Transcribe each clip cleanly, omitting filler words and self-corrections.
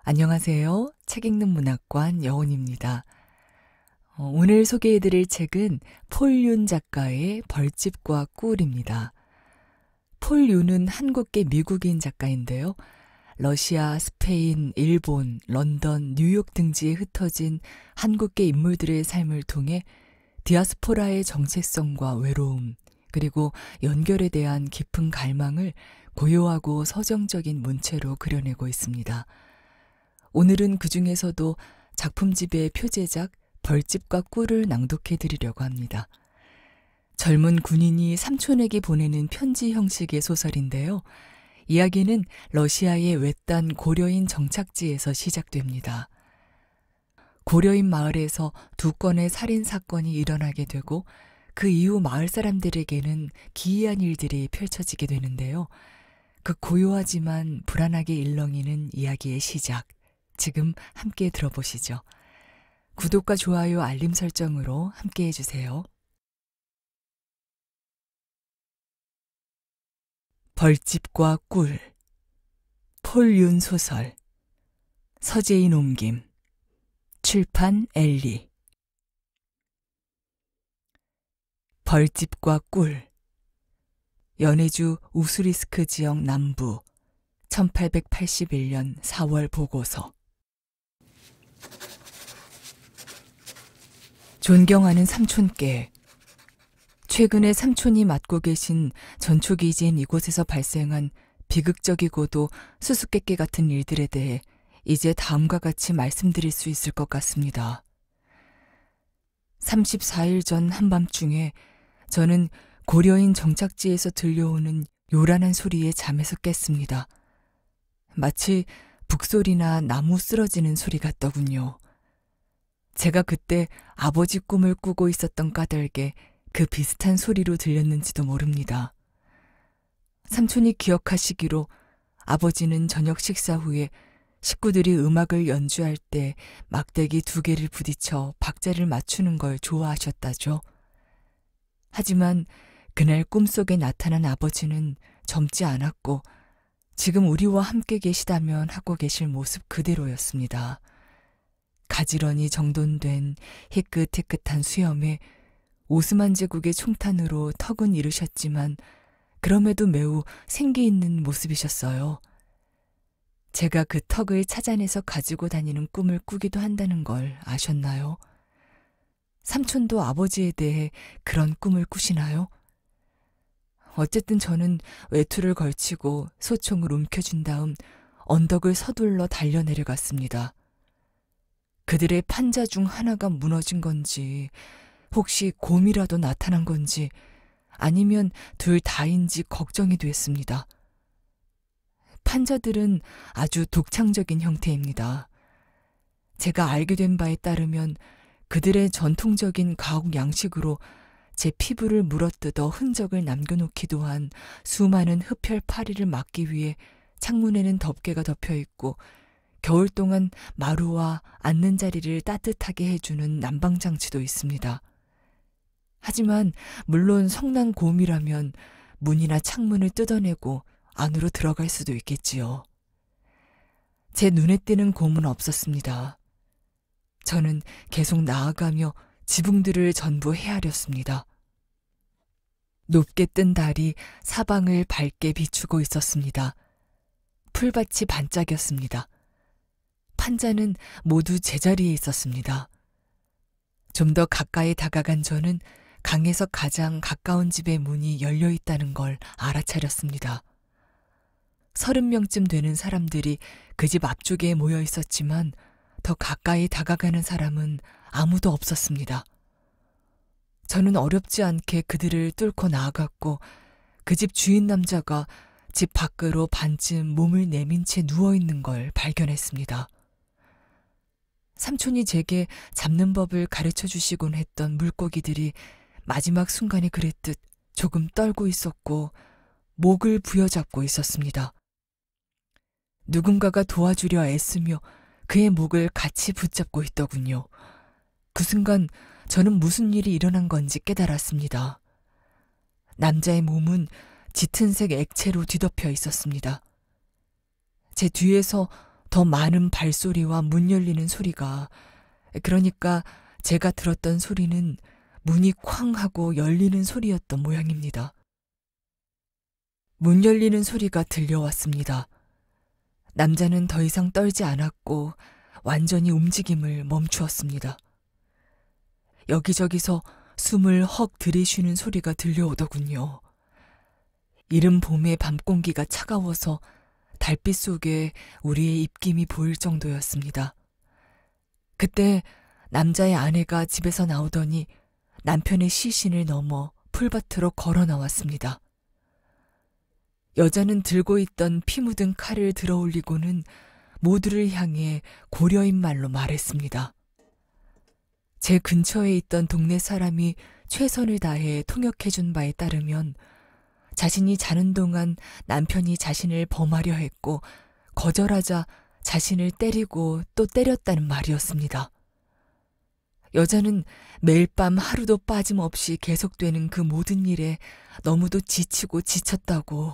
안녕하세요. 책 읽는 문학관 여운입니다. 오늘 소개해드릴 책은 폴 윤 작가의 벌집과 꿀입니다. 폴 윤은 한국계 미국인 작가인데요. 러시아, 스페인, 일본, 런던, 뉴욕 등지에 흩어진 한국계 인물들의 삶을 통해 디아스포라의 정체성과 외로움, 그리고 연결에 대한 깊은 갈망을 고요하고 서정적인 문체로 그려내고 있습니다. 오늘은 그 중에서도 작품집의 표제작 벌집과 꿀을 낭독해 드리려고 합니다. 젊은 군인이 삼촌에게 보내는 편지 형식의 소설인데요. 이야기는 러시아의 외딴 고려인 정착지에서 시작됩니다. 고려인 마을에서 2건의 살인 사건이 일어나게 되고 그 이후 마을 사람들에게는 기이한 일들이 펼쳐지게 되는데요. 그 고요하지만 불안하게 일렁이는 이야기의 시작. 지금 함께 들어보시죠. 구독과 좋아요, 알림 설정으로 함께 해주세요. 벌집과 꿀, 폴 윤 소설, 서재인 옮김, 출판 엘리. 벌집과 꿀, 연해주 우수리스크 지역 남부, 1881년 4월 보고서. 존경하는 삼촌께, 최근에 삼촌이 맡고 계신 전초기지인 이곳에서 발생한 비극적이고도 수수께끼 같은 일들에 대해 이제 다음과 같이 말씀드릴 수 있을 것 같습니다. 34일 전 한밤중에 저는 고려인 정착지에서 들려오는 요란한 소리에 잠에서 깼습니다. 마치 북소리나 나무 쓰러지는 소리 같더군요. 제가 그때 아버지 꿈을 꾸고 있었던 까닭에 그 비슷한 소리로 들렸는지도 모릅니다. 삼촌이 기억하시기로 아버지는 저녁 식사 후에 식구들이 음악을 연주할 때 막대기 2개를 부딪혀 박자를 맞추는 걸 좋아하셨다죠. 하지만 그날 꿈속에 나타난 아버지는 젊지 않았고 지금 우리와 함께 계시다면 하고 계실 모습 그대로였습니다. 가지런히 정돈된 희끗희끗한 수염에 오스만 제국의 총탄으로 턱은 이르셨지만 그럼에도 매우 생기 있는 모습이셨어요. 제가 그 턱을 찾아내서 가지고 다니는 꿈을 꾸기도 한다는 걸 아셨나요? 삼촌도 아버지에 대해 그런 꿈을 꾸시나요? 어쨌든 저는 외투를 걸치고 소총을 움켜쥔 다음 언덕을 서둘러 달려내려갔습니다. 그들의 판자 중 하나가 무너진 건지, 혹시 곰이라도 나타난 건지, 아니면 둘 다인지 걱정이 됐습니다. 판자들은 아주 독창적인 형태입니다. 제가 알게 된 바에 따르면 그들의 전통적인 가옥 양식으로 제 피부를 물어뜯어 흔적을 남겨놓기도 한 수많은 흡혈 파리를 막기 위해 창문에는 덮개가 덮여 있고 겨울 동안 마루와 앉는 자리를 따뜻하게 해주는 난방장치도 있습니다. 하지만 물론 성난 곰이라면 문이나 창문을 뜯어내고 안으로 들어갈 수도 있겠지요. 제 눈에 띄는 곰은 없었습니다. 저는 계속 나아가며 지붕들을 전부 헤아렸습니다. 높게 뜬 달이 사방을 밝게 비추고 있었습니다. 풀밭이 반짝였습니다. 판자는 모두 제자리에 있었습니다. 좀 더 가까이 다가간 저는 강에서 가장 가까운 집의 문이 열려 있다는 걸 알아차렸습니다. 30명쯤 되는 사람들이 그 집 앞쪽에 모여 있었지만 더 가까이 다가가는 사람은 아무도 없었습니다. 저는 어렵지 않게 그들을 뚫고 나아갔고 그 집 주인 남자가 집 밖으로 반쯤 몸을 내민 채 누워있는 걸 발견했습니다. 삼촌이 제게 잡는 법을 가르쳐 주시곤 했던 물고기들이 마지막 순간에 그랬듯 조금 떨고 있었고 목을 부여잡고 있었습니다. 누군가가 도와주려 애쓰며 그의 목을 같이 붙잡고 있더군요. 그 순간 저는 무슨 일이 일어난 건지 깨달았습니다. 남자의 몸은 짙은색 액체로 뒤덮여 있었습니다. 제 뒤에서 더 많은 발소리와 문 열리는 소리가, 그러니까 제가 들었던 소리는 문이 쾅 하고 열리는 소리였던 모양입니다. 문 열리는 소리가 들려왔습니다. 남자는 더 이상 떨지 않았고 완전히 움직임을 멈추었습니다. 여기저기서 숨을 헉 들이쉬는 소리가 들려오더군요. 이른 봄의 밤 공기가 차가워서 달빛 속에 우리의 입김이 보일 정도였습니다. 그때 남자의 아내가 집에서 나오더니 남편의 시신을 넘어 풀밭으로 걸어 나왔습니다. 여자는 들고 있던 피 묻은 칼을 들어 올리고는 모두를 향해 고려인 말로 말했습니다. 제 근처에 있던 동네 사람이 최선을 다해 통역해준 바에 따르면 자신이 자는 동안 남편이 자신을 범하려 했고 거절하자 자신을 때리고 또 때렸다는 말이었습니다. 여자는 매일 밤 하루도 빠짐없이 계속되는 그 모든 일에 너무도 지치고 지쳤다고,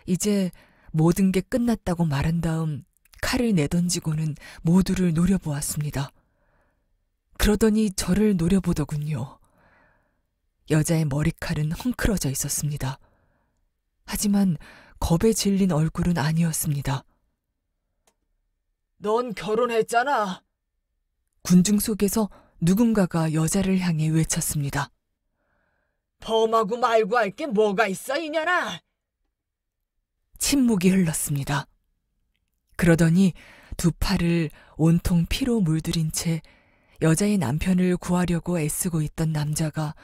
이제 모든 게 끝났다고 말한 다음 칼을 내던지고는 모두를 노려보았습니다. 그러더니 저를 노려보더군요. 여자의 머리칼은 헝클어져 있었습니다. 하지만 겁에 질린 얼굴은 아니었습니다. 넌 결혼했잖아. 군중 속에서 누군가가 여자를 향해 외쳤습니다. 범하고 말고 할 게 뭐가 있어, 이년아. 침묵이 흘렀습니다. 그러더니 두 팔을 온통 피로 물들인 채 여자의 남편을 구하려고 애쓰고 있던 남자가,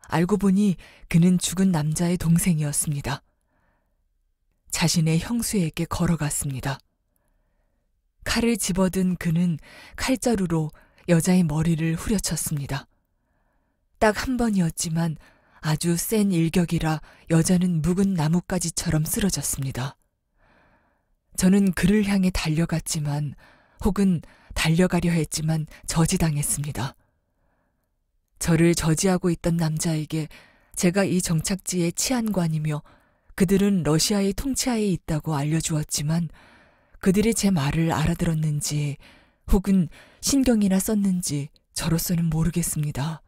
알고 보니 그는 죽은 남자의 동생이었습니다. 자신의 형수에게 걸어갔습니다. 칼을 집어든 그는 칼자루로 여자의 머리를 후려쳤습니다. 딱 한 번이었지만 아주 센 일격이라 여자는 묵은 나뭇가지처럼 쓰러졌습니다. 저는 그를 향해 달려갔지만, 혹은 달려가려 했지만 저지당했습니다. 저를 저지하고 있던 남자에게 제가 이 정착지의 치안관이며 그들은 러시아의 통치하에 있다고 알려주었지만 그들이 제 말을 알아들었는지 혹은 신경이나 썼는지 저로서는 모르겠습니다.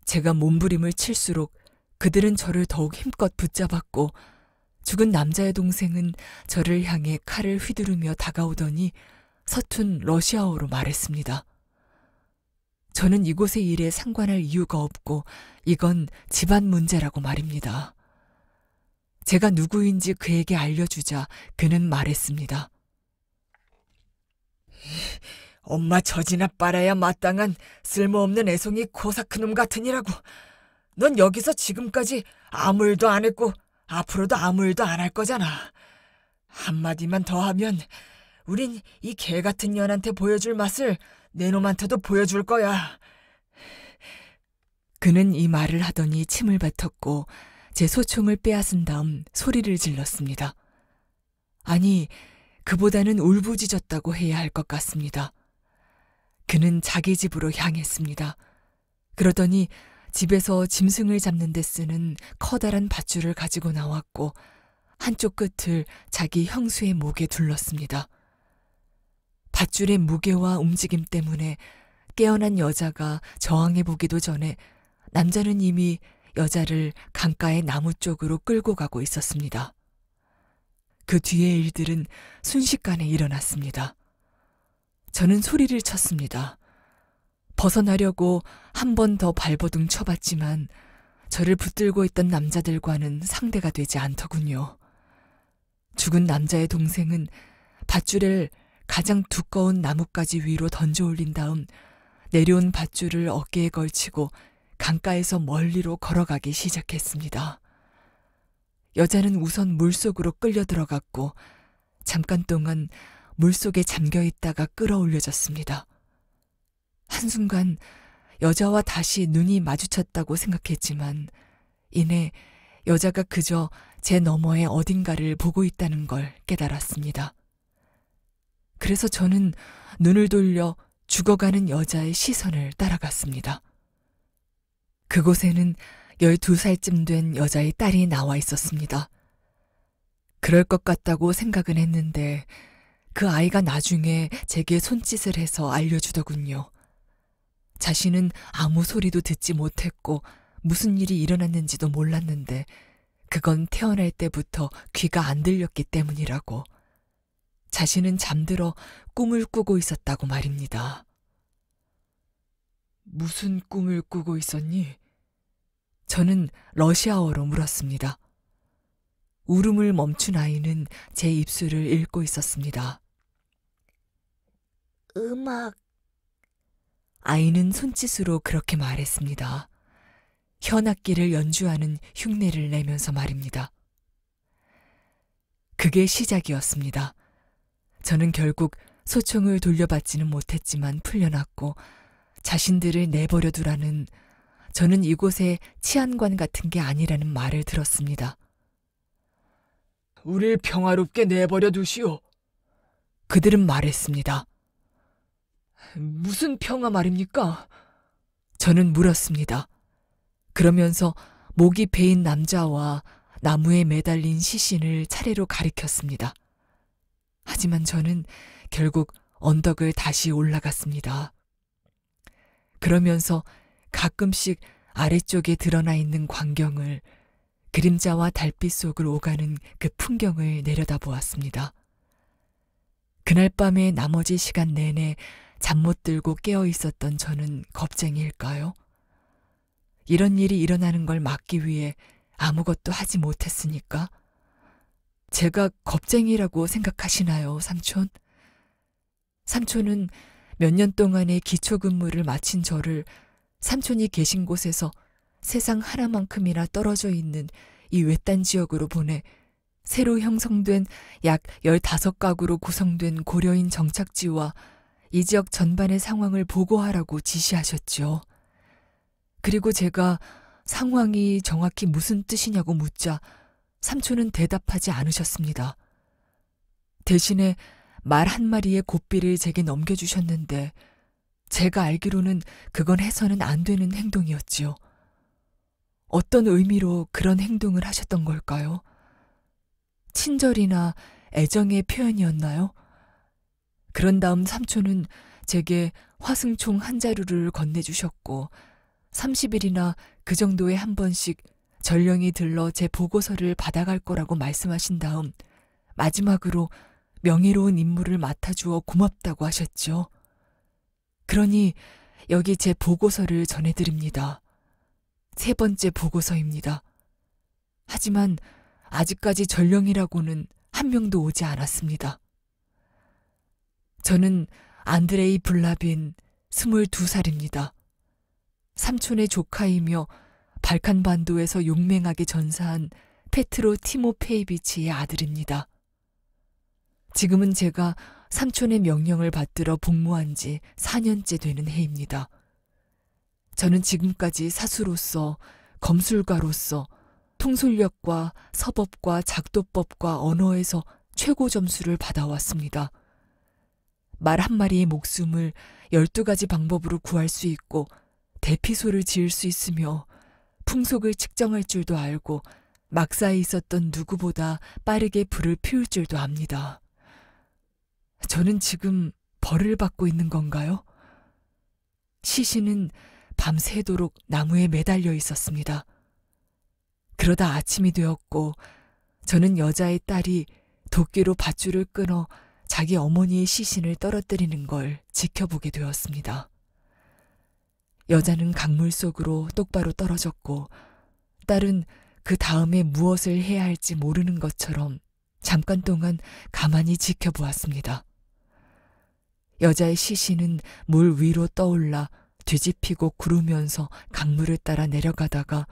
제가 몸부림을 칠수록 그들은 저를 더욱 힘껏 붙잡았고 죽은 남자의 동생은 저를 향해 칼을 휘두르며 다가오더니 서툰 러시아어로 말했습니다. 저는 이곳의 일에 상관할 이유가 없고 이건 집안 문제라고 말입니다. 제가 누구인지 그에게 알려주자 그는 말했습니다. 엄마 저지나 빨아야 마땅한 쓸모없는 애송이 코사크놈 같으니라고. 넌 여기서 지금까지 아무 일도 안 했고 앞으로도 아무 일도 안 할 거잖아. 한마디만 더 하면 우린 이 개 같은 년한테 보여줄 맛을 내 놈한테도 보여줄 거야. 그는 이 말을 하더니 침을 뱉었고 제 소총을 빼앗은 다음 소리를 질렀습니다. 아니, 그보다는 울부짖었다고 해야 할 것 같습니다. 그는 자기 집으로 향했습니다. 그러더니 집에서 짐승을 잡는 데 쓰는 커다란 밧줄을 가지고 나왔고 한쪽 끝을 자기 형수의 목에 둘렀습니다. 밧줄의 무게와 움직임 때문에 깨어난 여자가 저항해보기도 전에 남자는 이미 여자를 강가의 나무 쪽으로 끌고 가고 있었습니다. 그 뒤의 일들은 순식간에 일어났습니다. 저는 소리를 쳤습니다. 벗어나려고 한 번 더 발버둥 쳐봤지만 저를 붙들고 있던 남자들과는 상대가 되지 않더군요. 죽은 남자의 동생은 밧줄을 가장 두꺼운 나뭇가지 위로 던져 올린 다음 내려온 밧줄을 어깨에 걸치고 강가에서 멀리로 걸어가기 시작했습니다. 여자는 우선 물속으로 끌려 들어갔고 잠깐 동안 물속에 잠겨 있다가 끌어올려졌습니다. 한순간 여자와 다시 눈이 마주쳤다고 생각했지만 이내 여자가 그저 제 너머의 어딘가를 보고 있다는 걸 깨달았습니다. 그래서 저는 눈을 돌려 죽어가는 여자의 시선을 따라갔습니다. 그곳에는 12살쯤 된 여자의 딸이 나와 있었습니다. 그럴 것 같다고 생각은 했는데 그 아이가 나중에 제게 손짓을 해서 알려주더군요. 자신은 아무 소리도 듣지 못했고 무슨 일이 일어났는지도 몰랐는데 그건 태어날 때부터 귀가 안 들렸기 때문이라고. 자신은 잠들어 꿈을 꾸고 있었다고 말입니다. 무슨 꿈을 꾸고 있었니? 저는 러시아어로 물었습니다. 울음을 멈춘 아이는 제 입술을 읽고 있었습니다. 음악. 아이는 손짓으로 그렇게 말했습니다. 현악기를 연주하는 흉내를 내면서 말입니다. 그게 시작이었습니다. 저는 결국 소총을 돌려받지는 못했지만 풀려났고 자신들을 내버려 두라는, 저는 이곳에 치안관 같은 게 아니라는 말을 들었습니다. 우릴 평화롭게 내버려 두시오. 그들은 말했습니다. 무슨 평화 말입니까? 저는 물었습니다. 그러면서 목이 베인 남자와 나무에 매달린 시신을 차례로 가리켰습니다. 하지만 저는 결국 언덕을 다시 올라갔습니다. 그러면서 가끔씩 아래쪽에 드러나 있는 광경을, 그림자와 달빛 속을 오가는 그 풍경을 내려다보았습니다. 그날 밤의 나머지 시간 내내 잠 못 들고 깨어 있었던 저는 겁쟁이일까요? 이런 일이 일어나는 걸 막기 위해 아무것도 하지 못했으니까? 제가 겁쟁이라고 생각하시나요, 삼촌? 삼촌은 몇 년 동안의 기초근무를 마친 저를 삼촌이 계신 곳에서 세상 하나만큼이나 떨어져 있는 이 외딴 지역으로 보내 새로 형성된 약 15가구로 구성된 고려인 정착지와 이 지역 전반의 상황을 보고하라고 지시하셨죠. 그리고 제가 상황이 정확히 무슨 뜻이냐고 묻자 삼촌은 대답하지 않으셨습니다. 대신에 말 한마리의 고삐를 제게 넘겨주셨는데 제가 알기로는 그건 해서는 안 되는 행동이었지요. 어떤 의미로 그런 행동을 하셨던 걸까요? 친절이나 애정의 표현이었나요? 그런 다음 삼촌은 제게 화승총 한 자루를 건네주셨고 30일이나 그 정도에 한 번씩 전령이 들러 제 보고서를 받아갈 거라고 말씀하신 다음 마지막으로 명예로운 임무를 맡아주어 고맙다고 하셨죠. 그러니 여기 제 보고서를 전해드립니다. 3번째 보고서입니다. 하지만 아직까지 전령이라고는 한 명도 오지 않았습니다. 저는 안드레이 블라빈 22살입니다. 삼촌의 조카이며 발칸반도에서 용맹하게 전사한 페트로 티모페이비치의 아들입니다. 지금은 제가 삼촌의 명령을 받들어 복무한 지 4년째 되는 해입니다. 저는 지금까지 사수로서, 검술가로서 통솔력과 서법과 작도법과 언어에서 최고 점수를 받아왔습니다. 말 한마리의 목숨을 12가지 방법으로 구할 수 있고 대피소를 지을 수 있으며 풍속을 측정할 줄도 알고 막사에 있었던 누구보다 빠르게 불을 피울 줄도 압니다. 저는 지금 벌을 받고 있는 건가요? 시신은 밤새도록 나무에 매달려 있었습니다. 그러다 아침이 되었고 저는 여자의 딸이 도끼로 밧줄을 끊어 자기 어머니의 시신을 떨어뜨리는 걸 지켜보게 되었습니다. 여자는 강물 속으로 똑바로 떨어졌고 딸은 그 다음에 무엇을 해야 할지 모르는 것처럼 잠깐 동안 가만히 지켜보았습니다. 여자의 시신은 물 위로 떠올라 뒤집히고 구르면서 강물을 따라 내려가다가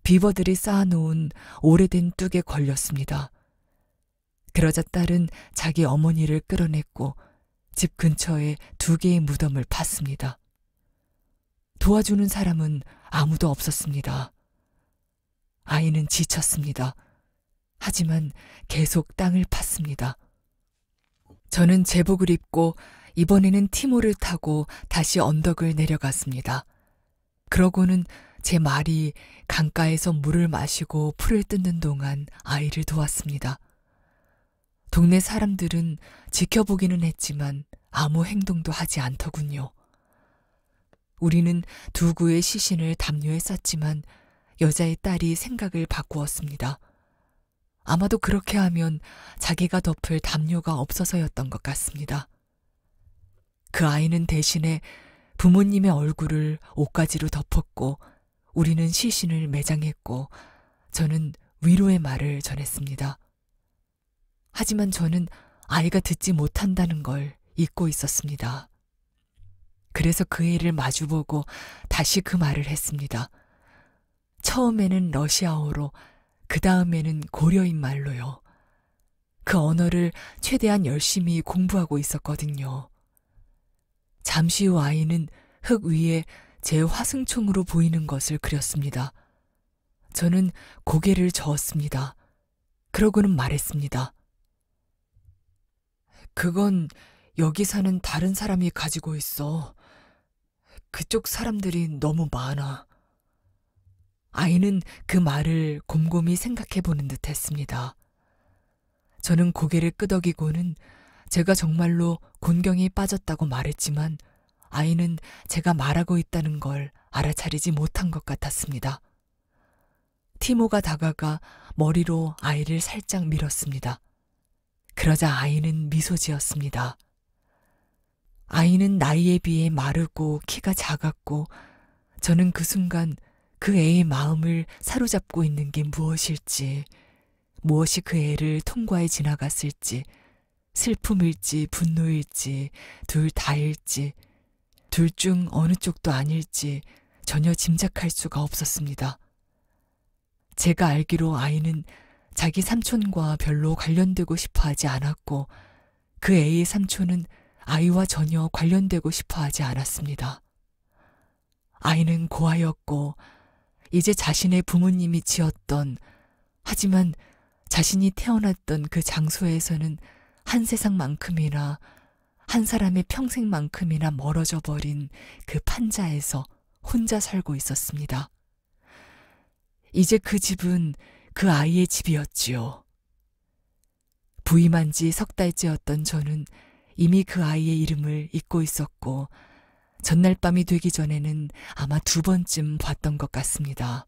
비버들이 쌓아놓은 오래된 뚝에 걸렸습니다. 그러자 딸은 자기 어머니를 끌어냈고 집 근처에 2개의 무덤을 팠습니다. 도와주는 사람은 아무도 없었습니다. 아이는 지쳤습니다. 하지만 계속 땅을 팠습니다. 저는 제복을 입고 이번에는 티모를 타고 다시 언덕을 내려갔습니다. 그러고는 제 말이 강가에서 물을 마시고 풀을 뜯는 동안 아이를 도왔습니다. 동네 사람들은 지켜보기는 했지만 아무 행동도 하지 않더군요. 우리는 두 구의 시신을 담요에 쌌지만 여자의 딸이 생각을 바꾸었습니다. 아마도 그렇게 하면 자기가 덮을 담요가 없어서였던 것 같습니다. 그 아이는 대신에 부모님의 얼굴을 옷가지로 덮었고 우리는 시신을 매장했고 저는 위로의 말을 전했습니다. 하지만 저는 아이가 듣지 못한다는 걸 잊고 있었습니다. 그래서 그 애를 마주보고 다시 그 말을 했습니다. 처음에는 러시아어로, 그 다음에는 고려인 말로요. 그 언어를 최대한 열심히 공부하고 있었거든요. 잠시 후 아이는 흙 위에 제 화승총으로 보이는 것을 그렸습니다. 저는 고개를 저었습니다. 그러고는 말했습니다. 그건 여기 사는 다른 사람이 가지고 있어. 그쪽 사람들이 너무 많아. 아이는 그 말을 곰곰이 생각해 보는 듯 했습니다. 저는 고개를 끄덕이고는 제가 정말로 곤경에 빠졌다고 말했지만 아이는 제가 말하고 있다는 걸 알아차리지 못한 것 같았습니다. 티모가 다가가 머리로 아이를 살짝 밀었습니다. 그러자 아이는 미소 지었습니다. 아이는 나이에 비해 마르고 키가 작았고 저는 그 순간 그 애의 마음을 사로잡고 있는 게 무엇일지, 무엇이 그 애를 통과해 지나갔을지, 슬픔일지 분노일지 둘 다일지 둘 중 어느 쪽도 아닐지 전혀 짐작할 수가 없었습니다. 제가 알기로 아이는 자기 삼촌과 별로 관련되고 싶어 하지 않았고 그 애의 삼촌은 아이와 전혀 관련되고 싶어 하지 않았습니다. 아이는 고아였고 이제 자신의 부모님이 지었던, 하지만 자신이 태어났던 그 장소에서는 한 세상만큼이나 한 사람의 평생만큼이나 멀어져 버린 그 판자에서 혼자 살고 있었습니다. 이제 그 집은 그 아이의 집이었지요. 부임한 지 석 달째였던 저는 이미 그 아이의 이름을 잊고 있었고 전날 밤이 되기 전에는 아마 2번쯤 봤던 것 같습니다.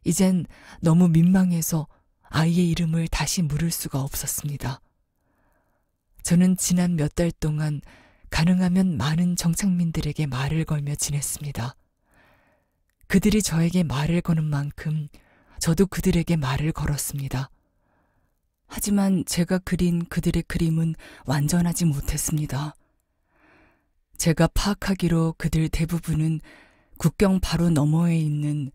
이젠 너무 민망해서 아이의 이름을 다시 물을 수가 없었습니다. 저는 지난 몇 달 동안 가능하면 많은 정착민들에게 말을 걸며 지냈습니다. 그들이 저에게 말을 거는 만큼 저도 그들에게 말을 걸었습니다. 하지만 제가 그린 그들의 그림은 완전하지 못했습니다. 제가 파악하기로 그들 대부분은 국경 바로 너머에 있는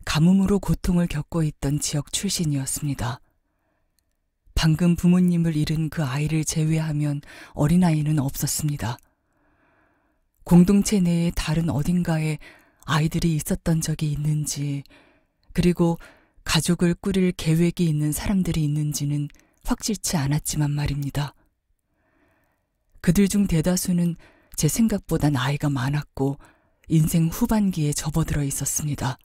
가뭄으로 고통을 겪고 있던 지역 출신이었습니다. 방금 부모님을 잃은 그 아이를 제외하면 어린아이는 없었습니다. 공동체 내에 다른 어딘가에 아이들이 있었던 적이 있는지, 그리고 가족을 꾸릴 계획이 있는 사람들이 있는지는 확실치 않았지만 말입니다. 그들 중 대다수는 제 생각보다 나이가 많았고 인생 후반기에 접어들어 있었습니다.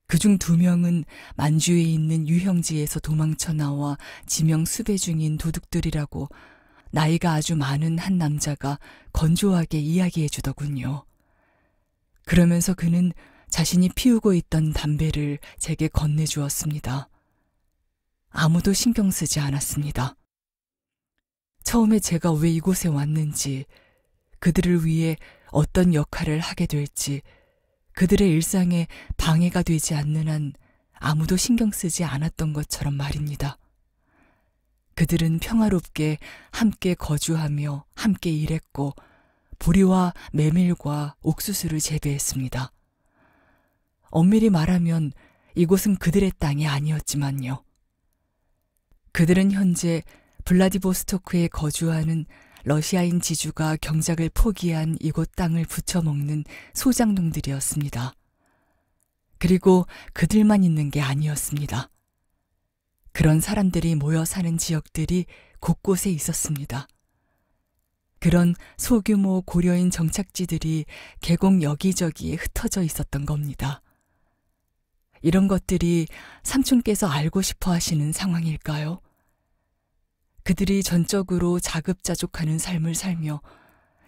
그중 2명은 만주에 있는 유형지에서 도망쳐 나와 지명 수배 중인 도둑들이라고 나이가 아주 많은 한 남자가 건조하게 이야기해 주더군요. 그러면서 그는 자신이 피우고 있던 담배를 제게 건네주었습니다. 아무도 신경 쓰지 않았습니다. 처음에 제가 왜 이곳에 왔는지, 그들을 위해 어떤 역할을 하게 될지, 그들의 일상에 방해가 되지 않는 한 아무도 신경 쓰지 않았던 것처럼 말입니다. 그들은 평화롭게 함께 거주하며 함께 일했고 보리와 메밀과 옥수수를 재배했습니다. 엄밀히 말하면 이곳은 그들의 땅이 아니었지만요. 그들은 현재 블라디보스토크에 거주하는 러시아인 지주가 경작을 포기한 이곳 땅을 부쳐먹는 소장농들이었습니다. 그리고 그들만 있는 게 아니었습니다. 그런 사람들이 모여 사는 지역들이 곳곳에 있었습니다. 그런 소규모 고려인 정착지들이 계곡 여기저기에 흩어져 있었던 겁니다. 이런 것들이 삼촌께서 알고 싶어 하시는 상황일까요? 그들이 전적으로 자급자족하는 삶을 살며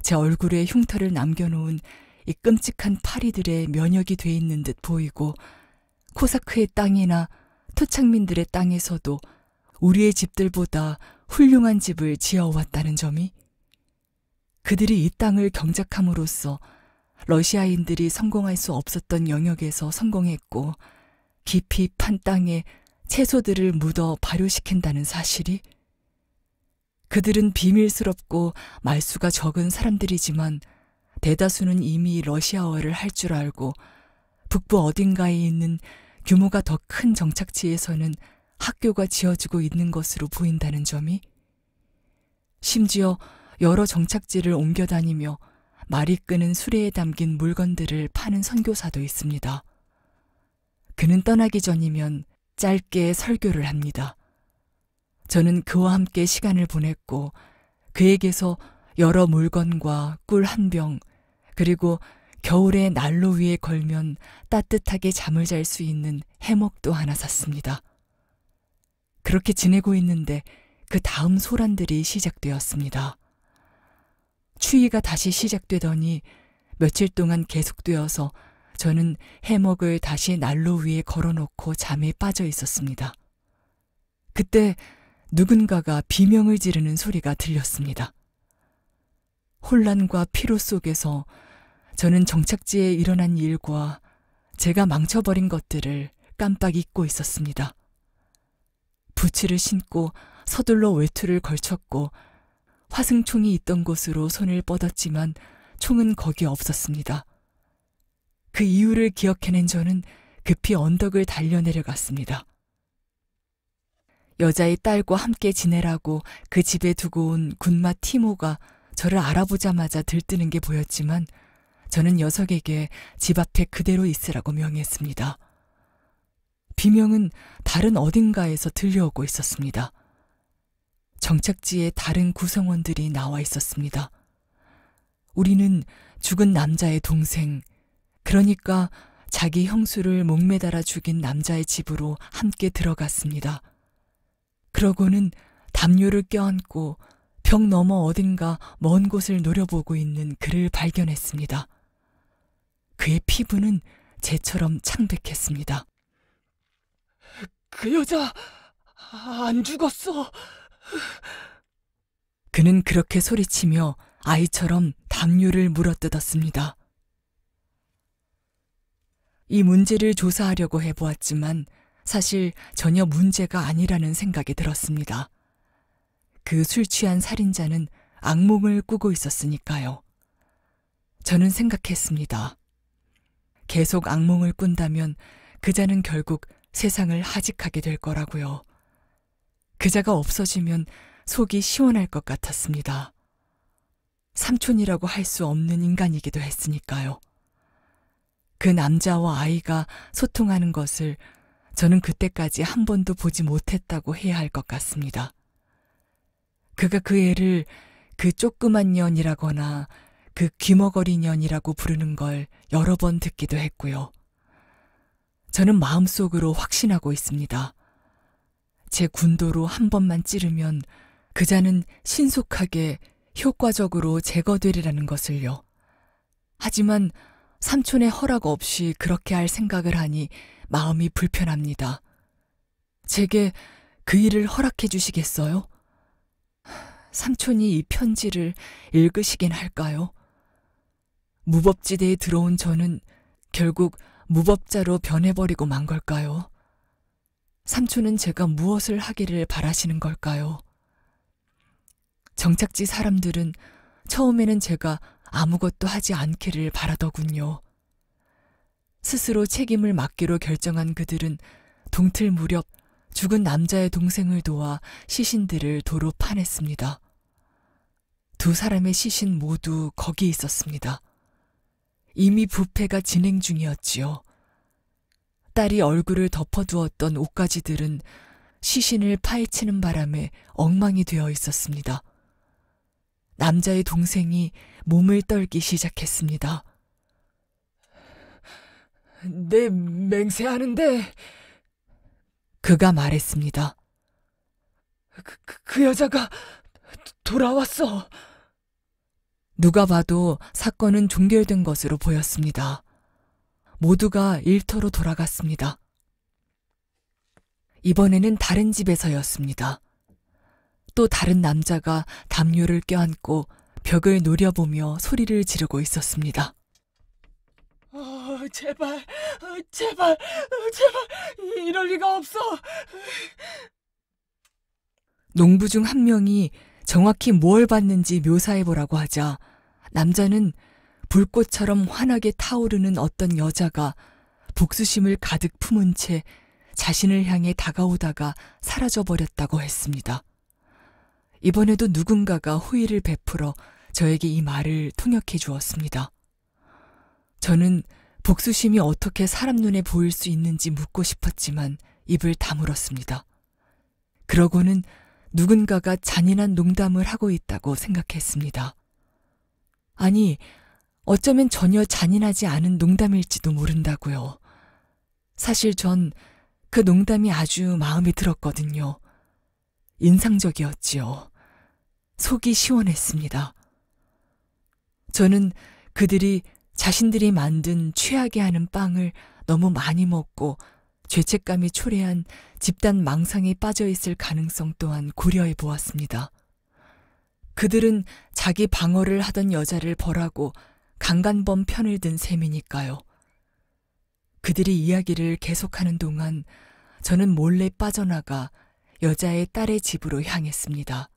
제 얼굴에 흉터를 남겨놓은 이 끔찍한 파리들의 면역이 돼 있는 듯 보이고, 코사크의 땅이나 토착민들의 땅에서도 우리의 집들보다 훌륭한 집을 지어왔다는 점이, 그들이 이 땅을 경작함으로써 러시아인들이 성공할 수 없었던 영역에서 성공했고, 깊이 판 땅에 채소들을 묻어 발효시킨다는 사실이, 그들은 비밀스럽고 말수가 적은 사람들이지만 대다수는 이미 러시아어를 할 줄 알고 북부 어딘가에 있는 규모가 더 큰 정착지에서는 학교가 지어지고 있는 것으로 보인다는 점이, 심지어 여러 정착지를 옮겨 다니며 말이 끄는 수레에 담긴 물건들을 파는 선교사도 있습니다. 그는 떠나기 전이면 짧게 설교를 합니다. 저는 그와 함께 시간을 보냈고, 그에게서 여러 물건과 꿀 한 병, 그리고 겨울에 난로 위에 걸면 따뜻하게 잠을 잘 수 있는 해먹도 하나 샀습니다. 그렇게 지내고 있는데 그 다음 소란들이 시작되었습니다. 추위가 다시 시작되더니 며칠 동안 계속되어서 저는 해먹을 다시 난로 위에 걸어놓고 잠에 빠져 있었습니다. 그때 누군가가 비명을 지르는 소리가 들렸습니다. 혼란과 피로 속에서 저는 정착지에 일어난 일과 제가 망쳐버린 것들을 깜빡 잊고 있었습니다. 부츠를 신고 서둘러 외투를 걸쳤고 화승총이 있던 곳으로 손을 뻗었지만 총은 거기 없었습니다. 그 이유를 기억해낸 저는 급히 언덕을 달려내려갔습니다. 여자의 딸과 함께 지내라고 그 집에 두고 온 군마 티모가 저를 알아보자마자 들뜨는 게 보였지만 저는 녀석에게 집 앞에 그대로 있으라고 명했습니다. 비명은 다른 어딘가에서 들려오고 있었습니다. 정착지에 다른 구성원들이 나와 있었습니다. 우리는 죽은 남자의 동생, 그러니까 자기 형수를 목매달아 죽인 남자의 집으로 함께 들어갔습니다. 그러고는 담요를 껴안고 벽 너머 어딘가 먼 곳을 노려보고 있는 그를 발견했습니다. 그의 피부는 재처럼 창백했습니다. 그 여자 안 죽었어. 그는 그렇게 소리치며 아이처럼 담요를 물어뜯었습니다. 이 문제를 조사하려고 해보았지만 사실 전혀 문제가 아니라는 생각이 들었습니다. 그 술 취한 살인자는 악몽을 꾸고 있었으니까요. 저는 생각했습니다. 계속 악몽을 꾼다면 그자는 결국 세상을 하직하게 될 거라고요. 그자가 없어지면 속이 시원할 것 같았습니다. 삼촌이라고 할 수 없는 인간이기도 했으니까요. 그 남자와 아이가 소통하는 것을 저는 그때까지 한 번도 보지 못했다고 해야 할 것 같습니다. 그가 그 애를 그 조그만 년이라거나 그 귀머거리 년이라고 부르는 걸 여러 번 듣기도 했고요. 저는 마음속으로 확신하고 있습니다. 제 군도로 한 번만 찌르면 그자는 신속하게 효과적으로 제거되리라는 것을요. 하지만 삼촌의 허락 없이 그렇게 할 생각을 하니 마음이 불편합니다. 제게 그 일을 허락해 주시겠어요? 삼촌이 이 편지를 읽으시긴 할까요? 무법지대에 들어온 저는 결국 무법자로 변해버리고 만 걸까요? 삼촌은 제가 무엇을 하기를 바라시는 걸까요? 정착지 사람들은 처음에는 제가 아무것도 하지 않기를 바라더군요. 스스로 책임을 맡기로 결정한 그들은 동틀 무렵 죽은 남자의 동생을 도와 시신들을 도로 파냈습니다. 두 사람의 시신 모두 거기 있었습니다. 이미 부패가 진행 중이었지요. 딸이 얼굴을 덮어두었던 옷가지들은 시신을 파헤치는 바람에 엉망이 되어 있었습니다. 남자의 동생이 몸을 떨기 시작했습니다. 내 맹세하는데. 그가 말했습니다. 그 여자가 돌아왔어. 누가 봐도 사건은 종결된 것으로 보였습니다. 모두가 일터로 돌아갔습니다. 이번에는 다른 집에서였습니다. 또 다른 남자가 담요를 껴안고 벽을 노려보며 소리를 지르고 있었습니다. 제발, 제발, 제발, 이럴 리가 없어. 농부 중 한 명이 정확히 뭘 봤는지 묘사해보라고 하자 남자는 불꽃처럼 환하게 타오르는 어떤 여자가 복수심을 가득 품은 채 자신을 향해 다가오다가 사라져버렸다고 했습니다. 이번에도 누군가가 호의를 베풀어 저에게 이 말을 통역해 주었습니다. 저는 복수심이 어떻게 사람 눈에 보일 수 있는지 묻고 싶었지만 입을 다물었습니다. 그러고는 누군가가 잔인한 농담을 하고 있다고 생각했습니다. 아니, 어쩌면 전혀 잔인하지 않은 농담일지도 모른다고요. 사실 전 그 농담이 아주 마음에 들었거든요. 인상적이었지요. 속이 시원했습니다. 저는 그들이 자신들이 만든 최악의 하는 빵을 너무 많이 먹고 죄책감이 초래한 집단 망상에 빠져 있을 가능성 또한 고려해 보았습니다. 그들은 자기 방어를 하던 여자를 벌하고 강간범 편을 든 셈이니까요. 그들이 이야기를 계속하는 동안 저는 몰래 빠져나가 여자의 딸의 집으로 향했습니다.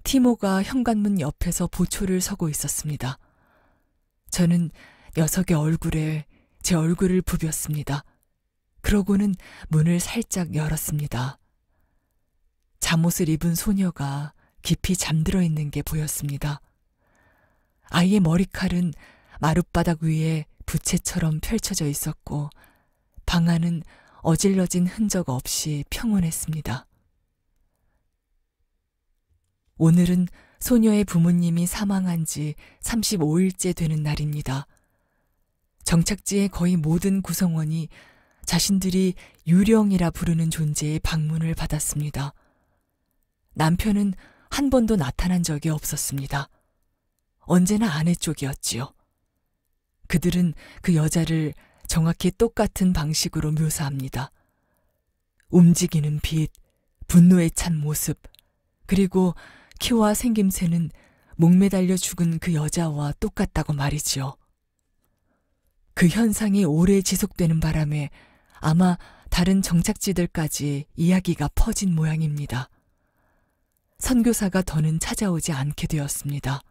티모가 현관문 옆에서 보초를 서고 있었습니다. 저는 녀석의 얼굴에 제 얼굴을 부볐습니다. 그러고는 문을 살짝 열었습니다. 잠옷을 입은 소녀가 깊이 잠들어 있는 게 보였습니다. 아이의 머리칼은 마룻바닥 위에 부채처럼 펼쳐져 있었고 방 안은 어질러진 흔적 없이 평온했습니다. 오늘은 소녀의 부모님이 사망한 지 35일째 되는 날입니다. 정착지의 거의 모든 구성원이 자신들이 유령이라 부르는 존재의 방문을 받았습니다. 남편은 한 번도 나타난 적이 없었습니다. 언제나 아내 쪽이었지요. 그들은 그 여자를 정확히 똑같은 방식으로 묘사합니다. 움직이는 빛, 분노에 찬 모습, 그리고 키와 생김새는 목매달려 죽은 그 여자와 똑같다고 말이지요. 그 현상이 오래 지속되는 바람에 아마 다른 정착지들까지 이야기가 퍼진 모양입니다. 선교사가 더는 찾아오지 않게 되었습니다.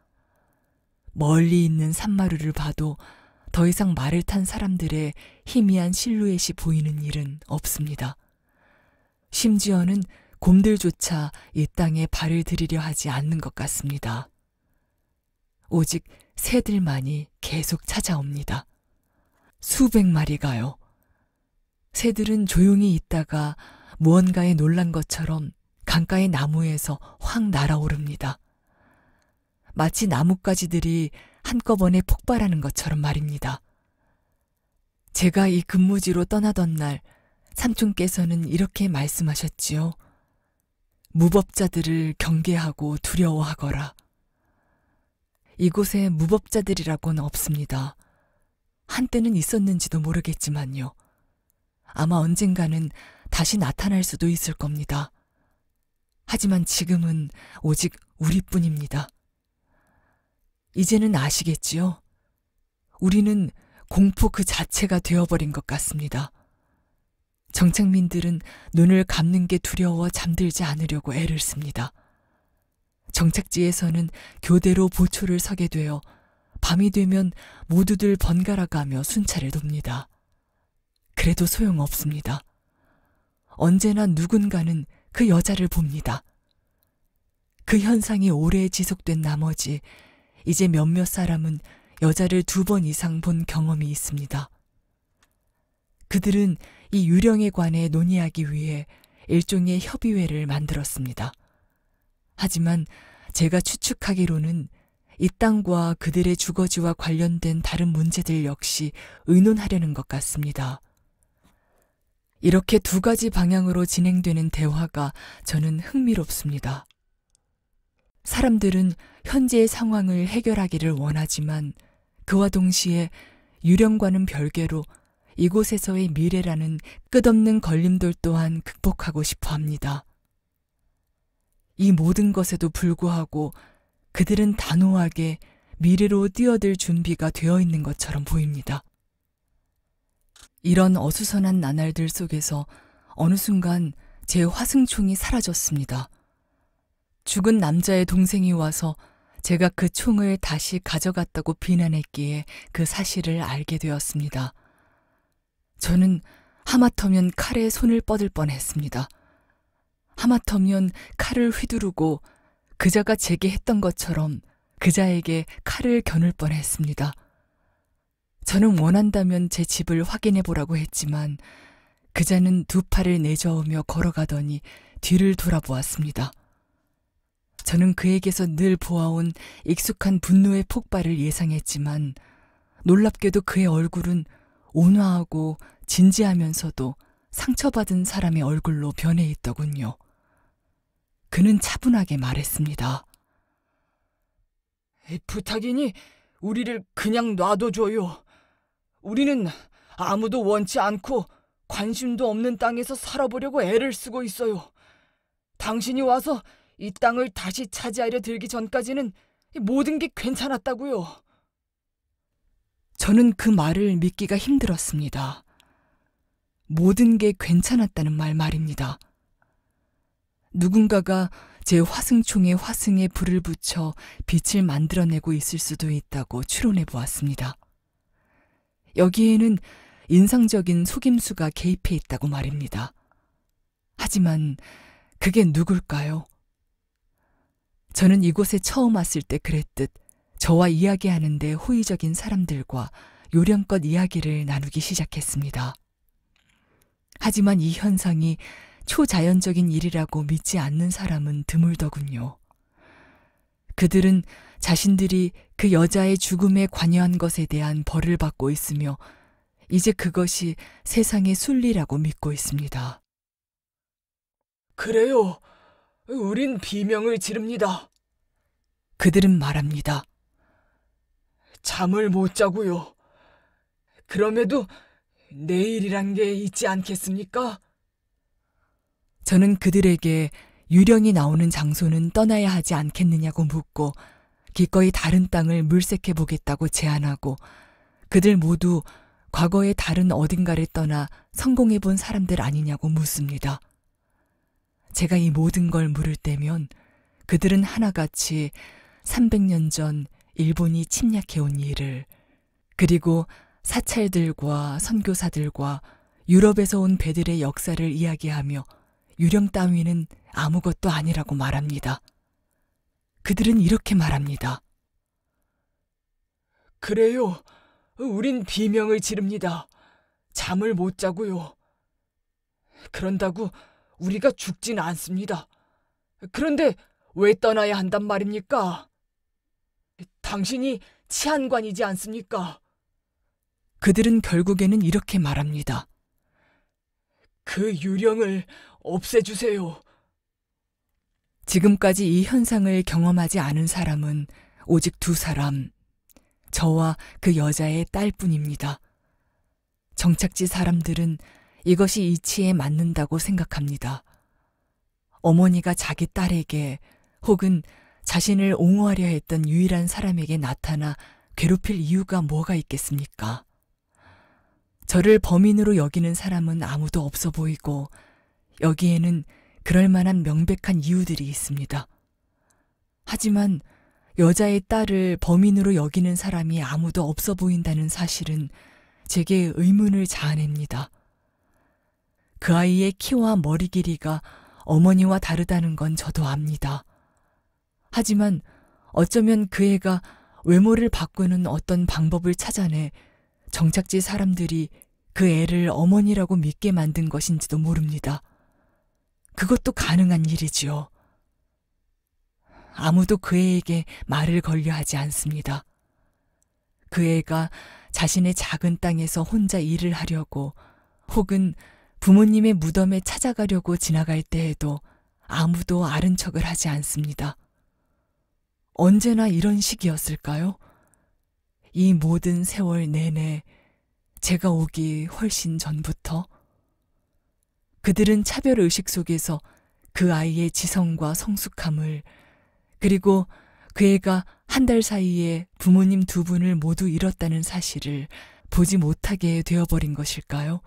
멀리 있는 산마루를 봐도 더 이상 말을 탄 사람들의 희미한 실루엣이 보이는 일은 없습니다. 심지어는 곰들조차 이 땅에 발을 들이려 하지 않는 것 같습니다. 오직 새들만이 계속 찾아옵니다. 수백 마리가요. 새들은 조용히 있다가 무언가에 놀란 것처럼 강가의 나무에서 확 날아오릅니다. 마치 나뭇가지들이 한꺼번에 폭발하는 것처럼 말입니다. 제가 이 근무지로 떠나던 날 삼촌께서는 이렇게 말씀하셨지요. 무법자들을 경계하고 두려워하거라. 이곳에 무법자들이라고는 없습니다. 한때는 있었는지도 모르겠지만요. 아마 언젠가는 다시 나타날 수도 있을 겁니다. 하지만 지금은 오직 우리뿐입니다. 이제는 아시겠지요? 우리는 공포 그 자체가 되어버린 것 같습니다. 정착민들은 눈을 감는 게 두려워 잠들지 않으려고 애를 씁니다. 정착지에서는 교대로 보초를 서게 되어 밤이 되면 모두들 번갈아 가며 순찰을 돕니다. 그래도 소용없습니다. 언제나 누군가는 그 여자를 봅니다. 그 현상이 오래 지속된 나머지 이제 몇몇 사람은 여자를 2번 이상 본 경험이 있습니다. 그들은 이 유령에 관해 논의하기 위해 일종의 협의회를 만들었습니다. 하지만 제가 추측하기로는 이 땅과 그들의 주거지와 관련된 다른 문제들 역시 의논하려는 것 같습니다. 이렇게 두 가지 방향으로 진행되는 대화가 저는 흥미롭습니다. 사람들은 현재의 상황을 해결하기를 원하지만 그와 동시에 유령과는 별개로 이곳에서의 미래라는 끝없는 걸림돌 또한 극복하고 싶어 합니다. 이 모든 것에도 불구하고 그들은 단호하게 미래로 뛰어들 준비가 되어 있는 것처럼 보입니다. 이런 어수선한 나날들 속에서 어느 순간 제 화승총이 사라졌습니다. 죽은 남자의 동생이 와서 제가 그 총을 다시 가져갔다고 비난했기에 그 사실을 알게 되었습니다. 저는 하마터면 칼에 손을 뻗을 뻔했습니다. 하마터면 칼을 휘두르고 그자가 제게 했던 것처럼 그자에게 칼을 겨눌 뻔했습니다. 저는 원한다면 제 집을 확인해 보라고 했지만 그자는 두 팔을 내저으며 걸어가더니 뒤를 돌아보았습니다. 저는 그에게서 늘 보아온 익숙한 분노의 폭발을 예상했지만 놀랍게도 그의 얼굴은 온화하고 진지하면서도 상처받은 사람의 얼굴로 변해 있더군요. 그는 차분하게 말했습니다. 부탁이니 우리를 그냥 놔둬줘요. 우리는 아무도 원치 않고 관심도 없는 땅에서 살아보려고 애를 쓰고 있어요. 당신이 와서 이 땅을 다시 차지하려 들기 전까지는 모든 게 괜찮았다고요. 저는 그 말을 믿기가 힘들었습니다. 모든 게 괜찮았다는 말입니다. 누군가가 제 화승총에 화승에 불을 붙여 빛을 만들어내고 있을 수도 있다고 추론해 보았습니다. 여기에는 인상적인 속임수가 개입해 있다고 말입니다. 하지만 그게 누굴까요? 저는 이곳에 처음 왔을 때 그랬듯 저와 이야기하는데 호의적인 사람들과 요령껏 이야기를 나누기 시작했습니다. 하지만 이 현상이 초자연적인 일이라고 믿지 않는 사람은 드물더군요. 그들은 자신들이 그 여자의 죽음에 관여한 것에 대한 벌을 받고 있으며 이제 그것이 세상의 순리라고 믿고 있습니다. 그래요. 우린 비명을 지릅니다. 그들은 말합니다. 잠을 못 자고요. 그럼에도 내일이란 게 있지 않겠습니까? 저는 그들에게 유령이 나오는 장소는 떠나야 하지 않겠느냐고 묻고 기꺼이 다른 땅을 물색해 보겠다고 제안하고 그들 모두 과거의 다른 어딘가를 떠나 성공해 본 사람들 아니냐고 묻습니다. 제가 이 모든 걸 물을 때면 그들은 하나같이 300년 전 일본이 침략해온 일을 그리고 사찰들과 선교사들과 유럽에서 온 배들의 역사를 이야기하며 유령 따위는 아무것도 아니라고 말합니다. 그들은 이렇게 말합니다. 그래요. 우린 비명을 지릅니다. 잠을 못 자고요. 그런다고 우리가 죽진 않습니다. 그런데 왜 떠나야 한단 말입니까? 당신이 치안관이지 않습니까? 그들은 결국에는 이렇게 말합니다. 그 유령을 없애주세요. 지금까지 이 현상을 경험하지 않은 사람은 오직 두 사람, 저와 그 여자의 딸뿐입니다. 정착지 사람들은 이것이 이치에 맞는다고 생각합니다. 어머니가 자기 딸에게 혹은 자신을 옹호하려 했던 유일한 사람에게 나타나 괴롭힐 이유가 뭐가 있겠습니까? 저를 범인으로 여기는 사람은 아무도 없어 보이고 여기에는 그럴 만한 명백한 이유들이 있습니다. 하지만 여자의 딸을 범인으로 여기는 사람이 아무도 없어 보인다는 사실은 제게 의문을 자아냅니다. 그 아이의 키와 머리 길이가 어머니와 다르다는 건 저도 압니다. 하지만 어쩌면 그 애가 외모를 바꾸는 어떤 방법을 찾아내 정착지 사람들이 그 애를 어머니라고 믿게 만든 것인지도 모릅니다. 그것도 가능한 일이지요. 아무도 그 애에게 말을 걸려 하지 않습니다. 그 애가 자신의 작은 땅에서 혼자 일을 하려고 혹은 부모님의 무덤에 찾아가려고 지나갈 때에도 아무도 아른 척을 하지 않습니다. 언제나 이런 식이었을까요? 이 모든 세월 내내 제가 오기 훨씬 전부터 그들은 차별의식 속에서 그 아이의 지성과 성숙함을, 그리고 그 애가 한 달 사이에 부모님 두 분을 모두 잃었다는 사실을 보지 못하게 되어버린 것일까요?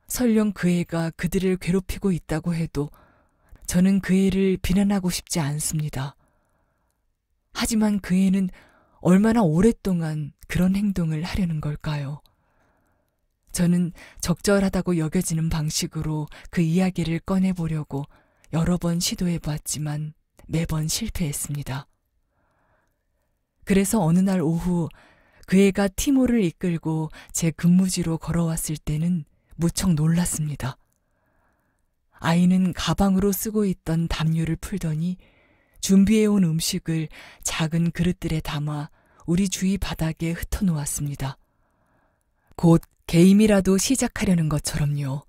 설령 그 애가 그들을 괴롭히고 있다고 해도 저는 그 애를 비난하고 싶지 않습니다. 하지만 그 애는 얼마나 오랫동안 그런 행동을 하려는 걸까요? 저는 적절하다고 여겨지는 방식으로 그 이야기를 꺼내보려고 여러 번 시도해봤지만 매번 실패했습니다. 그래서 어느 날 오후 그 애가 티모를 이끌고 제 근무지로 걸어왔을 때는 무척 놀랐습니다. 아이는 가방으로 쓰고 있던 담요를 풀더니 준비해온 음식을 작은 그릇들에 담아 우리 주위 바닥에 흩어놓았습니다. 곧 게임이라도 시작하려는 것처럼요.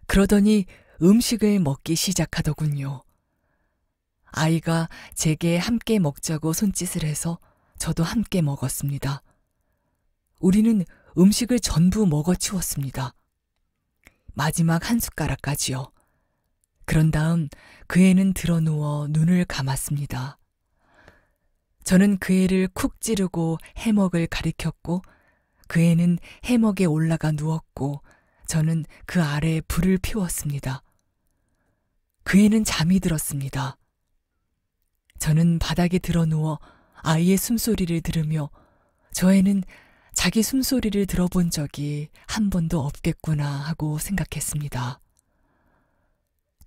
그러더니 음식을 먹기 시작하더군요. 아이가 제게 함께 먹자고 손짓을 해서 저도 함께 먹었습니다. 우리는 음식을 전부 먹어치웠습니다. 마지막 한 숟가락까지요. 그런 다음 그 애는 드러누워 눈을 감았습니다. 저는 그 애를 쿡 찌르고 해먹을 가리켰고 그 애는 해먹에 올라가 누웠고 저는 그 아래에 불을 피웠습니다. 그 애는 잠이 들었습니다. 저는 바닥에 드러누워 아이의 숨소리를 들으며 저 애는 자기 숨소리를 들어본 적이 한 번도 없겠구나 하고 생각했습니다.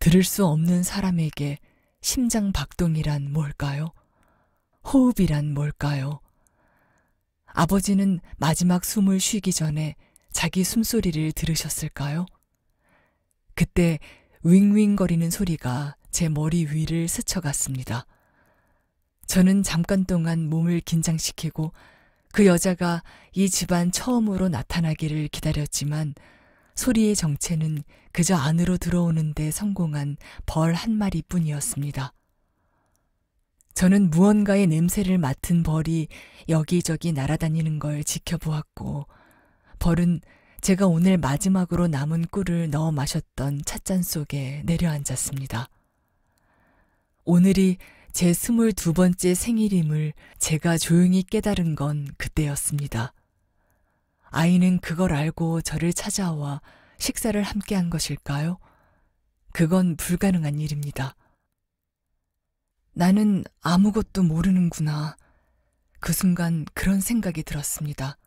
들을 수 없는 사람에게 심장 박동이란 뭘까요? 호흡이란 뭘까요? 아버지는 마지막 숨을 쉬기 전에 자기 숨소리를 들으셨을까요? 그때 윙윙거리는 소리가 제 머리 위를 스쳐갔습니다. 저는 잠깐 동안 몸을 긴장시키고 그 여자가 이 집안 처음으로 나타나기를 기다렸지만 소리의 정체는 그저 안으로 들어오는 데 성공한 벌 한 마리뿐이었습니다. 저는 무언가의 냄새를 맡은 벌이 여기저기 날아다니는 걸 지켜보았고 벌은 제가 오늘 마지막으로 남은 꿀을 넣어 마셨던 찻잔 속에 내려앉았습니다. 오늘이 제 22번째 생일임을 제가 조용히 깨달은 건 그때였습니다. 아이는 그걸 알고 저를 찾아와 식사를 함께 한 것일까요? 그건 불가능한 일입니다. 나는 아무것도 모르는구나. 그 순간 그런 생각이 들었습니다.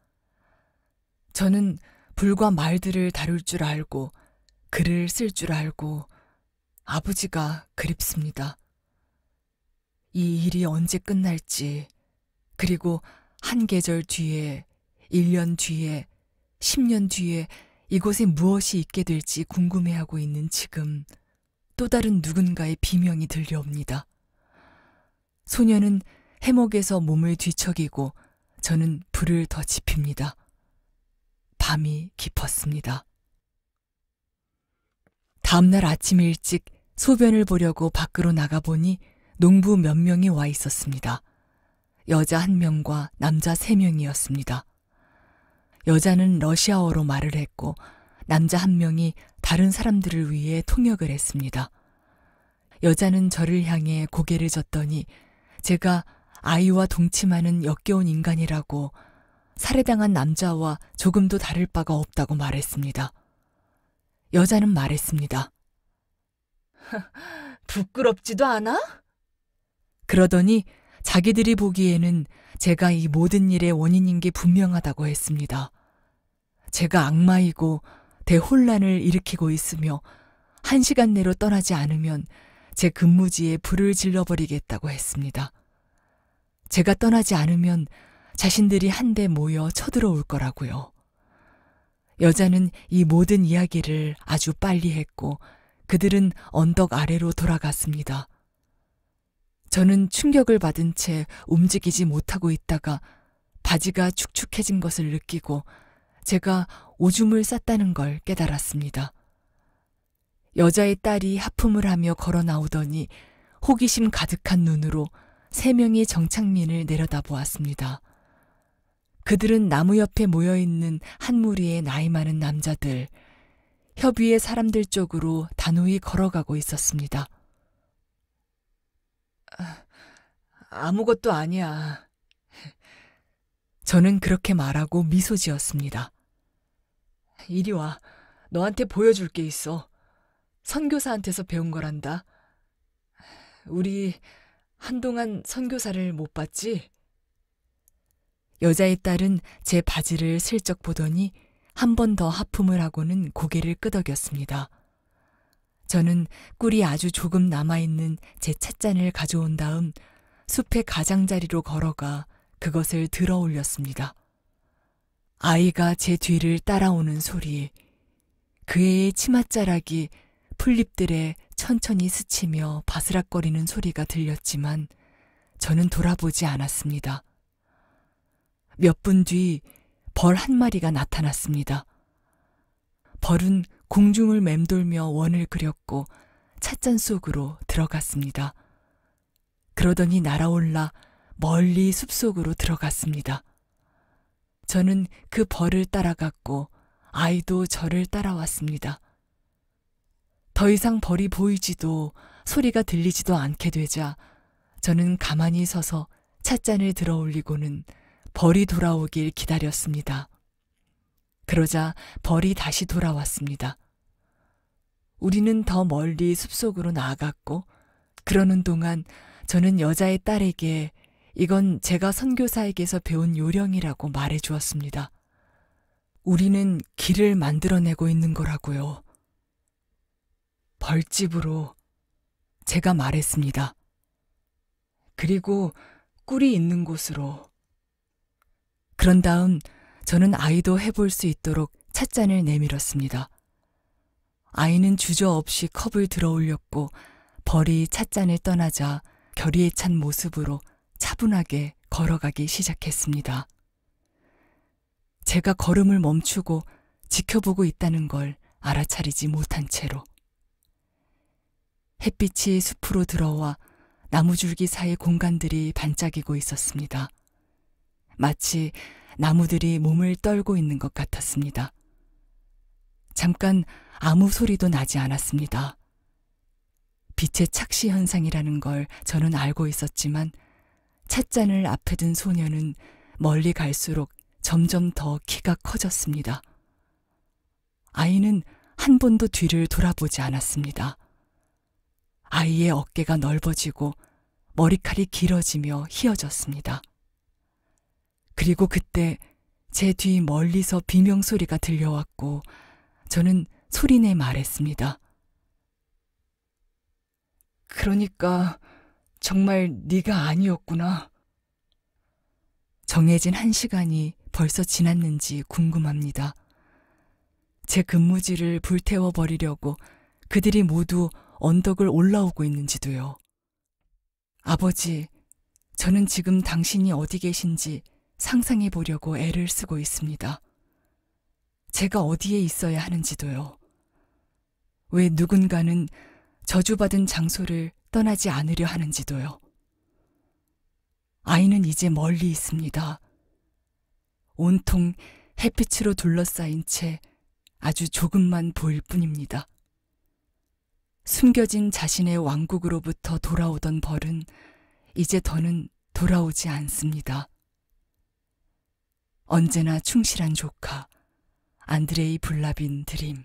저는 불과 말들을 다룰 줄 알고 글을 쓸 줄 알고 아버지가 그립습니다. 이 일이 언제 끝날지, 그리고 한 계절 뒤에, 1년 뒤에, 10년 뒤에 이곳에 무엇이 있게 될지 궁금해하고 있는 지금 또 다른 누군가의 비명이 들려옵니다. 소녀는 해먹에서 몸을 뒤척이고 저는 불을 더 지핍니다. 밤이 깊었습니다. 다음날 아침 일찍 소변을 보려고 밖으로 나가보니 농부 몇 명이 와 있었습니다. 여자 1명과 남자 3명이었습니다. 여자는 러시아어로 말을 했고 남자 1명이 다른 사람들을 위해 통역을 했습니다. 여자는 저를 향해 고개를 젓더니 제가 아이와 동침하는 역겨운 인간이라고 살해당한 남자와 조금도 다를 바가 없다고 말했습니다. 여자는 말했습니다. 부끄럽지도 않아? 그러더니 자기들이 보기에는 제가 이 모든 일의 원인인 게 분명하다고 했습니다. 제가 악마이고 대혼란을 일으키고 있으며 1시간 내로 떠나지 않으면 제 근무지에 불을 질러버리겠다고 했습니다. 제가 떠나지 않으면 자신들이 한데 모여 쳐들어올 거라고요. 여자는 이 모든 이야기를 아주 빨리 했고 그들은 언덕 아래로 돌아갔습니다. 저는 충격을 받은 채 움직이지 못하고 있다가 바지가 축축해진 것을 느끼고 제가 오줌을 쌌다는 걸 깨달았습니다. 여자의 딸이 하품을 하며 걸어 나오더니 호기심 가득한 눈으로 3명의 정착민을 내려다보았습니다. 그들은 나무 옆에 모여있는 한 무리의 나이 많은 남자들, 협의의 사람들 쪽으로 단호히 걸어가고 있었습니다. 아무것도 아니야. 저는 그렇게 말하고 미소 지었습니다. 이리 와. 너한테 보여줄 게 있어. 선교사한테서 배운 거란다. 우리 한동안 선교사를 못 봤지? 여자의 딸은 제 바지를 슬쩍 보더니 한 번 더 하품을 하고는 고개를 끄덕였습니다. 저는 꿀이 아주 조금 남아있는 제 찻잔을 가져온 다음 숲의 가장자리로 걸어가 그것을 들어 올렸습니다. 아이가 제 뒤를 따라오는 소리, 그 애의 치맛자락이 풀잎들에 천천히 스치며 바스락거리는 소리가 들렸지만 저는 돌아보지 않았습니다. 몇 분 뒤 벌 한 마리가 나타났습니다. 벌은 공중을 맴돌며 원을 그렸고 찻잔 속으로 들어갔습니다. 그러더니 날아올라 멀리 숲속으로 들어갔습니다. 저는 그 벌을 따라갔고 아이도 저를 따라왔습니다. 더 이상 벌이 보이지도 소리가 들리지도 않게 되자 저는 가만히 서서 찻잔을 들어 올리고는 벌이 돌아오길 기다렸습니다. 그러자 벌이 다시 돌아왔습니다. 우리는 더 멀리 숲속으로 나아갔고 그러는 동안 저는 여자의 딸에게 이건 제가 선교사에게서 배운 요령이라고 말해 주었습니다. 우리는 길을 만들어내고 있는 거라고요. 벌집으로 제가 말했습니다. 그리고 꿀이 있는 곳으로. 그런 다음 저는 아이도 해볼 수 있도록 찻잔을 내밀었습니다. 아이는 주저없이 컵을 들어 올렸고 벌이 찻잔을 떠나자 결의에 찬 모습으로 차분하게 걸어가기 시작했습니다. 제가 걸음을 멈추고 지켜보고 있다는 걸 알아차리지 못한 채로 햇빛이 숲으로 들어와 나무줄기 사이 공간들이 반짝이고 있었습니다. 마치 나무들이 몸을 떨고 있는 것 같았습니다. 잠깐 아무 소리도 나지 않았습니다. 빛의 착시 현상이라는 걸 저는 알고 있었지만 찻잔을 앞에 든 소녀는 멀리 갈수록 점점 더 키가 커졌습니다. 아이는 한 번도 뒤를 돌아보지 않았습니다. 아이의 어깨가 넓어지고 머리칼이 길어지며 휘어졌습니다. 그리고 그때 제 뒤 멀리서 비명소리가 들려왔고 저는 소리내 말했습니다. 그러니까 정말 네가 아니었구나. 정해진 1시간이 벌써 지났는지 궁금합니다. 제 근무지를 불태워버리려고 그들이 모두 언덕을 올라오고 있는지도요. 아버지, 저는 지금 당신이 어디 계신지 상상해 보려고 애를 쓰고 있습니다. 제가 어디에 있어야 하는지도요. 왜 누군가는 저주받은 장소를 떠나지 않으려 하는지도요. 아이는 이제 멀리 있습니다. 온통 햇빛으로 둘러싸인 채 아주 조금만 보일 뿐입니다. 숨겨진 자신의 왕국으로부터 돌아오던 벌은 이제 더는 돌아오지 않습니다. 언제나 충실한 조카, 안드레이 블라빈 드림.